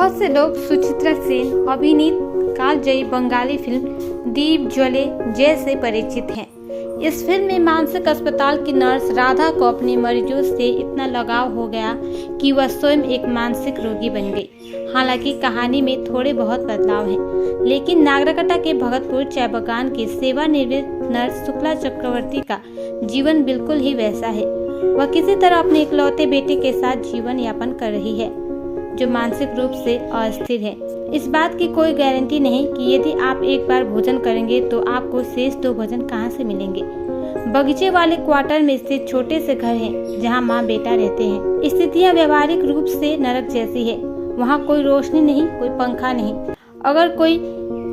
बहुत से लोग सुचित्रा सेन अभिनीत कालजयी बंगाली फिल्म दीप ज्वले जय से परिचित हैं। इस फिल्म में मानसिक अस्पताल की नर्स राधा को अपने मरीजों से इतना लगाव हो गया कि वह स्वयं एक मानसिक रोगी बन गई। हालांकि कहानी में थोड़े बहुत बदलाव हैं, लेकिन नागरकटा के भगतपुर चाय बागान की सेवानिवृत्त नर्स शुक्ला चक्रवर्ती का जीवन बिल्कुल ही वैसा है। वह किसी तरह अपने इकलौते बेटे के साथ जीवन यापन कर रही है, जो मानसिक रूप से अस्थिर है। इस बात की कोई गारंटी नहीं कि यदि आप एक बार भोजन करेंगे तो आपको शेष 2 भोजन कहां से मिलेंगे। बगीचे वाले क्वार्टर में स्थित छोटे से घर हैं, जहां माँ बेटा रहते हैं। स्थितियां व्यवहारिक रूप से नरक जैसी है। वहां कोई रोशनी नहीं, कोई पंखा नहीं। अगर कोई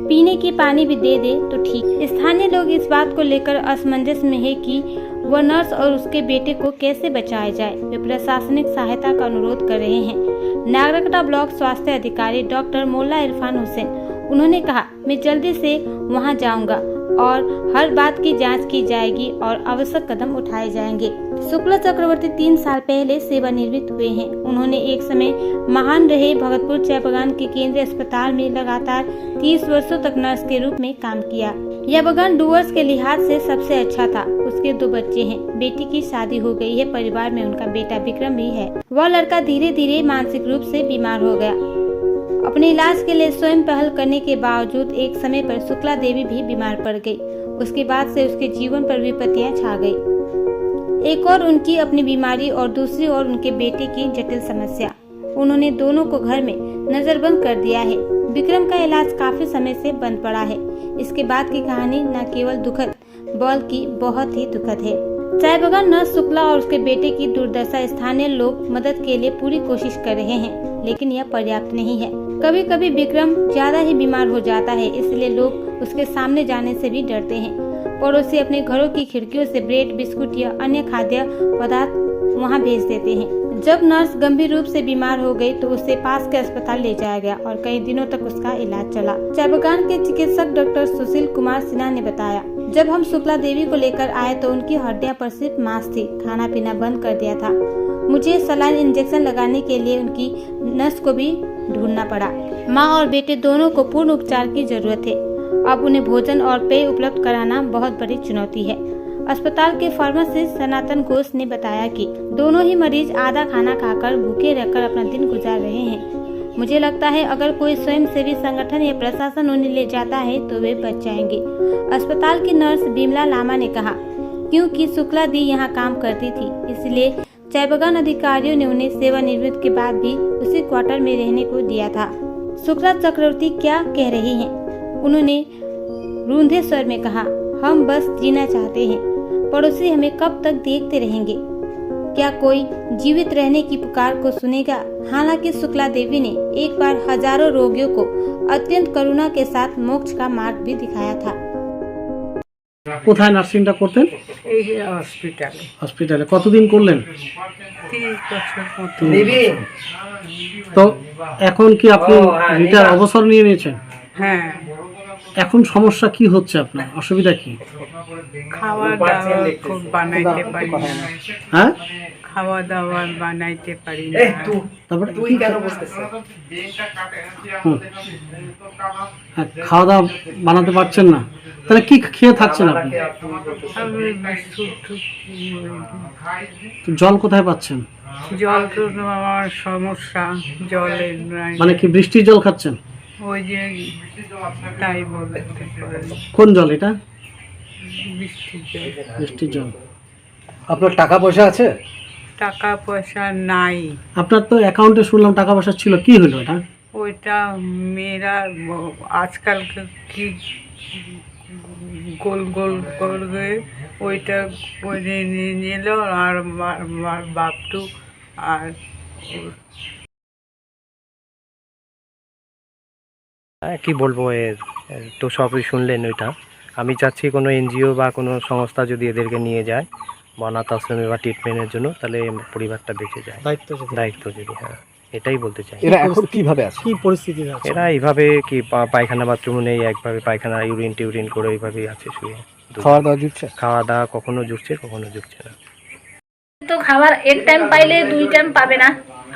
पीने की पानी भी दे दे तो ठीक। स्थानीय लोग इस बात को लेकर असमंजस में है कि वह नर्स और उसके बेटे को कैसे बचाया जाए। वे प्रशासनिक सहायता का अनुरोध कर रहे हैं। नागरकटा ब्लॉक स्वास्थ्य अधिकारी डॉक्टर मोल्ला इरफान हुसैन, उन्होंने कहा, मैं जल्दी से वहां जाऊंगा और हर बात की जांच की जाएगी और आवश्यक कदम उठाए जाएंगे। शुक्ला चक्रवर्ती 3 साल पहले सेवानिवृत्त हुए हैं। उन्होंने एक समय महान रहे भगतपुर चाय बागान के केंद्रीय अस्पताल में लगातार 30 वर्षों तक नर्स के रूप में काम किया। यह बागान डूअर्स के लिहाज से सबसे अच्छा था। उसके 2 बच्चे हैं। बेटी की शादी हो गई है। परिवार में उनका बेटा विक्रम भी है। वह लड़का धीरे धीरे मानसिक रूप से बीमार हो गया। अपने इलाज के लिए स्वयं पहल करने के बावजूद एक समय पर शुक्ला देवी भी बीमार पड़ गई। उसके बाद से उसके जीवन पर विपत्तियां छा गई। एक और उनकी अपनी बीमारी और दूसरी ओर उनके बेटे की जटिल समस्या। उन्होंने दोनों को घर में नजरबंद कर दिया है। विक्रम का इलाज काफी समय से बंद पड़ा है। इसके बाद की कहानी न केवल दुखद बल्कि बहुत ही दुखद है। चाय बागान नर्स शुक्ला और उसके बेटे की दुर्दशा स्थानीय लोग मदद के लिए पूरी कोशिश कर रहे हैं, लेकिन यह पर्याप्त नहीं है। कभी कभी विक्रम ज्यादा ही बीमार हो जाता है, इसलिए लोग उसके सामने जाने से भी डरते हैं। पड़ोसी अपने घरों की खिड़कियों से ब्रेड, बिस्कुट या अन्य खाद्य पदार्थ वहां भेज देते हैं। जब नर्स गंभीर रूप से बीमार हो गई तो उसे पास के अस्पताल ले जाया गया और कई दिनों तक उसका इलाज चला। चाय बागान के चिकित्सक डॉक्टर सुशील कुमार सिन्हा ने बताया, जब हम शुक्ला देवी को लेकर आए तो उनकी हड्डियां पर सिर्फ मांस थी। खाना पीना बंद कर दिया था। मुझे सलाइन इंजेक्शन लगाने के लिए उनकी नर्स को भी ढूंढना पड़ा। माँ और बेटे दोनों को पूर्ण उपचार की जरूरत है। अब उन्हें भोजन और पेय उपलब्ध कराना बहुत बड़ी चुनौती है। अस्पताल के फार्मासिस्ट सनातन घोष ने बताया कि दोनों ही मरीज आधा खाना खाकर भूखे रहकर अपना दिन गुजार रहे हैं। मुझे लगता है अगर कोई स्वयंसेवी संगठन या प्रशासन उन्हें ले जाता है तो वे बच जाएंगे। अस्पताल की नर्स बिमला लामा ने कहा, क्योंकि शुक्ला दी यहाँ काम करती थी, इसलिए चाय बागान अधिकारियों ने उन्हें सेवानिवृत्त के बाद भी उसी क्वार्टर में रहने को दिया था। शुक्ला चक्रवर्ती क्या कह रही हैं? उन्होंने रूंधे स्वर में कहा, हम बस जीना चाहते हैं। पड़ोसी हमें कब तक देखते रहेंगे? क्या कोई जीवित रहने की पुकार को सुनेगा? हालांकि शुक्ला देवी ने एक बार हजारों रोगियों को अत्यंत करुणा के साथ मोक्ष का मार्ग भी दिखाया था। কোথায় নার্সিংটা করতেন? এই হসপিটালে। হসপিটালে কতদিন করলেন? 30 বছর মতো। তো এখন কি আপনি রিটায়ার অবসর নিয়ে নিয়েছেন? হ্যাঁ। এখন সমস্যা কি হচ্ছে আপনার? অসুবিধা কি? খাওয়া দাওয়া খুব বানাইতে পারি না। হ্যাঁ? খাওয়া দাওয়া বানাইতে পারি না। তারপরে তুই কেন বলতেছিস? খাওয়া দাওয়া বানাতে পারছেন না, তাহলে কি খেয়ে থাকছেন আপনি? জল কোথায় পাচ্ছেন? জল তো আমার সমস্যা, জলের মানে কি বৃষ্টির জল খাচ্ছেন? ওই যে তাই বলতে কোন জল এটা? বৃষ্টির জল। বৃষ্টির জল। আপনার টাকা পয়সা আছে? টাকা পয়সা নাই। আপনার তো অ্যাকাউন্টে শুনলাম টাকা পয়সা ছিল, কি হলো এটা? ওইটা মেয়েরা আজকাল কি গোল গোল করে ওইটা করে নিয়ে নিল আর বাপটু আর কি বলবো, এর তো সবই শুনলেন। ওইটা আমি চাচ্ছি কোনো এনজিও বা কোনো সংস্থা যদি এদেরকে নিয়ে যায় অনাথ আশ্রমে বা ট্রিটমেন্টের জন্য, তাহলে পরিবারটা বেঁচে যায়। দায়িত্ব যদি, হ্যাঁ এটাই বলতে চাই। এরা এখন কিভাবে আছে, কি পরিস্থিতি আছে? এরা এইভাবে কি পায়খানা বাথরুম নেই, একভাবে পায়খানা ইউরিন করে এইভাবেই আছে শুয়ে। খাওয়া দাওয়া জুটছে? খাওয়া দাওয়া কখনো জুটছে, কখনো জুটছে না। তো খাবার এক টাইম পাইলে 2 টাইম পাবে না।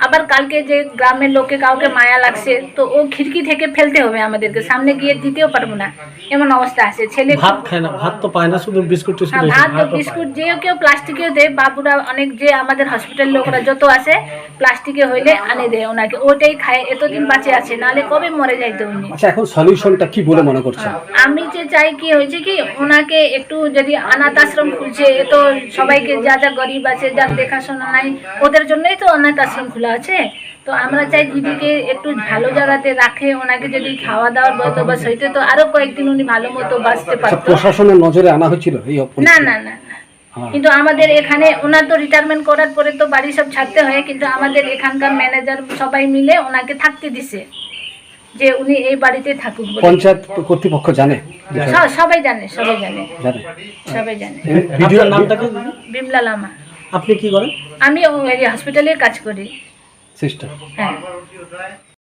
আবার কালকে যে গ্রামের লোকে কাউকে মায়া লাগছে তো ও খিড়কি থেকে ফেলতে হবে আমাদেরকে, সামনে গিয়ে দিতেও পারবো না, এমন অবস্থা আছে। ছেলে ভাত খায় না, ভাত তো পায় না, শুধু বিস্কুট টিস্কুট হ্যাঁ, এসব। ভাত ও বিস্কুট যে কেউ প্লাস্টিকেও দেয়, বাবুরা অনেক যে আমাদের হসপিটাল লোকরা যত আছে প্লাস্টিকে হইলে আনে দেয় ওনাকে, ওটাই খায়, এতদিন বাঁচে আছে, নাহলে কবে মরে যাইতো উনি। আচ্ছা, এখন সলিউশনটা কি বলে মনে করছেন? আমি যে চাই কি হয়েছে কি ওনাকে একটু যদি অনাথ আশ্রম খুলছে, এ তো সবাইকে যা যা গরিব আছে যার দেখাশোনা নাই ওদের জন্যই তো অনাথ আশ্রম খোলা আছে। তো আমরা চাই দিদিকে একটু ভালো জায়গাতে রাখে, ওনাকে যদি খাওয়া দাওয়ার বন্দোবস্ত হইতে তো আরো কয়েকদিন উনি ভালো মতো বাঁচতে আচ্ছা, পারতো। প্রশাসনের নজরে আনা হয়েছিল এই না না না না। কিন্তু আমাদের এখানে ওনার তো রিটায়ারমেন্ট করার পরে তো বাড়ি সব ছাড়তে হয়, কিন্তু আমাদের এখানকার ম্যানেজার সবাই মিলে ওনাকে থাকতে দিছে, যে উনি এই বাড়িতে থাকুক বলে। পঞ্চায়েত কর্তৃপক্ষ জানে? সবাই জানে, সবাই জানে, জানে। সবাই জানে। আপনার নামটা কি? বিমলা লামা। আপনি কি করেন? আমি হসপিটালের কাজ করি। সিস্টার। হ্যাঁ।